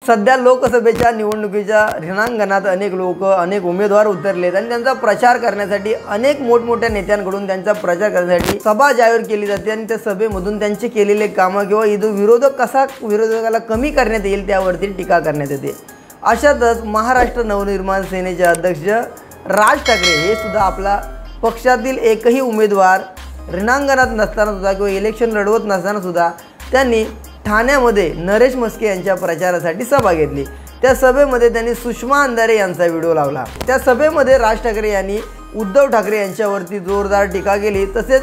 सध्या लोकसभेच्या निवडणुकीच्या रिंगणात अनेक लोक अनेक उमेदवार उतरलेत आणि त्यांचा प्रचार करण्यासाठी अनेक मोठमोठ्या नेत्यांकडून त्यांचा प्रचार करण्यासाठी सभा जाहीर केली जाते आणि त्या सभेमधून त्यांचे केलेले कामं किंवा विरोधकाला कमी करण्यात येईल त्यावरती टीका करण्यात येते। अशातच महाराष्ट्र नवनिर्माण सेनेचे अध्यक्ष राज ठाकरे हे सुद्धा आपला पक्षातील एकही उमेदवार रिंगणात नसताना सुद्धा किंवा इलेक्शन लढवत नसताना सुद्धा त्यांनी ठाण्यामध्ये नरेश म्हस्के यांच्या प्रचारासाठी सभा घेतली। त्या सभेमध्ये त्यांनी सुषमा अंधारे यांचा व्हिडिओ लावला। त्या सभेमध्ये राज ठाकरे यांनी उद्धव ठाकरे यांच्यावरती जोरदार टीका केली, तसेच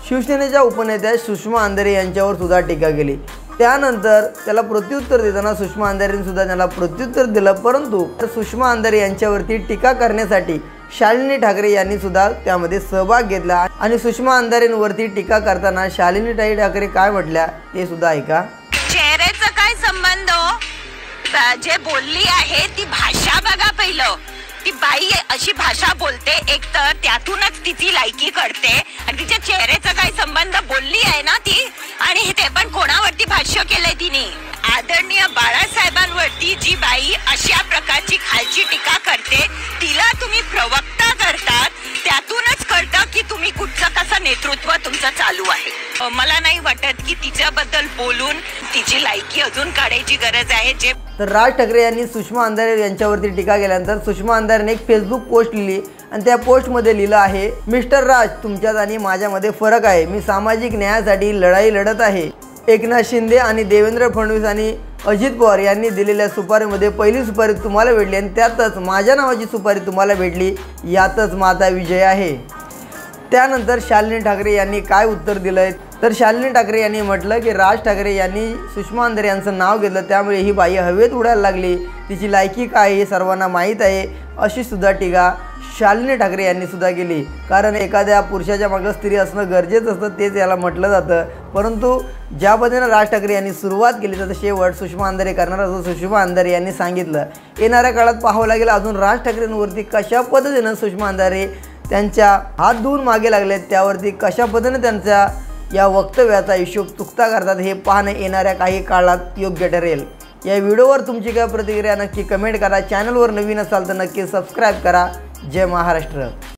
शिवसेनेच्या उपनेत्या सुषमा अंधारे यांच्यावर सुद्धा टीका केली। त्यानंतर त्याला प्रत्युत्तर देताना सुषमा अंधारेंनी सुद्धा त्याला प्रत्युत्तर दिलं, परंतु सुषमा अंधारे यांच्यावरती टीका करण्यासाठी शालिनी ठाकरे यांनी सुद्धा त्यामध्ये सहभाग घेतला आणि सुषमा अंधारेंवरती टीका करताना शालिनी ठाकरे काय म्हटल्या ते सुद्धा ऐका। चेहऱ्याचा काय संबंध, जे बोलली आहे ती भाषा बघा। पहिलं ती बाई अशी भाषा बोलते, एक तर त्यातूनच तिची लायकी कळते आणि तिच्या चेहऱ्याचा काय संबंध, बोलली आहे ना ती, आणि ते पण कोणावरती भाष्य केलंय तिने, आदरणीय बाळासाहेबांवरती। जी बाई अशा प्रकारची खालची टीका करते तिला तुम्ही प्रवक्ता करतात, त्यातूनच कळतं की तुम्ही कुठचं कसं नेतृत्व तुमचं चालू आहे। मला नाही वाटत की तिच्याबद्दल बोलून तिची लायकी अजून काढायची गरज आहे। तर राज ठाकरे यांनी सुषमा अंधारे यांच्यावरती टीका केल्यानंतर सुषमा अंधारेने एक फेसबुक पोस्ट लिहिली आणि त्या पोस्टमध्ये लिहिलं आहे, मिस्टर राज, तुमच्यात आणि माझ्यामध्ये फरक आहे। मी सामाजिक न्यायासाठी लढाई लढत आहे। एकनाथ शिंदे आणि देवेंद्र फडणवीस आणि अजित पवार यांनी दिलेल्या सुपारीमध्ये पहिली सुपारी तुम्हाला भेटली आणि त्यातच माझ्या नावाची सुपारी तुम्हाला भेटली, यातच माझा विजय आहे। त्यानंतर शालिनी ठाकरे यांनी काय उत्तर दिलंय, तर शालिनी ठाकरे यांनी म्हटलं की राज ठाकरे यांनी सुषमा अंधारे यांचं नाव घेतलं, त्यामुळे ही बाई हवेत उडायला लागली, तिची लायकी काय हे सर्वांना माहीत आहे, अशी सुद्धा टीका शालिनी ठाकरे यांनी सुद्धा केली। कारण एखाद्या पुरुषाच्या मागे स्त्री असणं गरजेचं असतं, तेच याला म्हटलं जातं, परंतु ज्या पद्धतीने राज ठाकरे यांनी सुरुवात केली तर शेवट सुषमा अंधारे करणार असं सुषमा अंधारे यांनी सांगितलं। येणाऱ्या काळात पाहावं लागेल अजून राज ठाकरेंवरती कशा पद्धतीनं सुषमा अंधारे त्यांच्या हात धुवून मागे लागलेत, त्यावरती कशा पद्धतीने त्यांच्या या वक्तव्याचा हिशोब चुकता करतात हे पाहणं येणाऱ्या काही काळात योग्य ठरेल। या व्हिडिओवर तुमची काय प्रतिक्रिया नक्की कमेंट करा। चॅनलवर नवीन असाल तर नक्की सबस्क्राईब करा। जय महाराष्ट्र।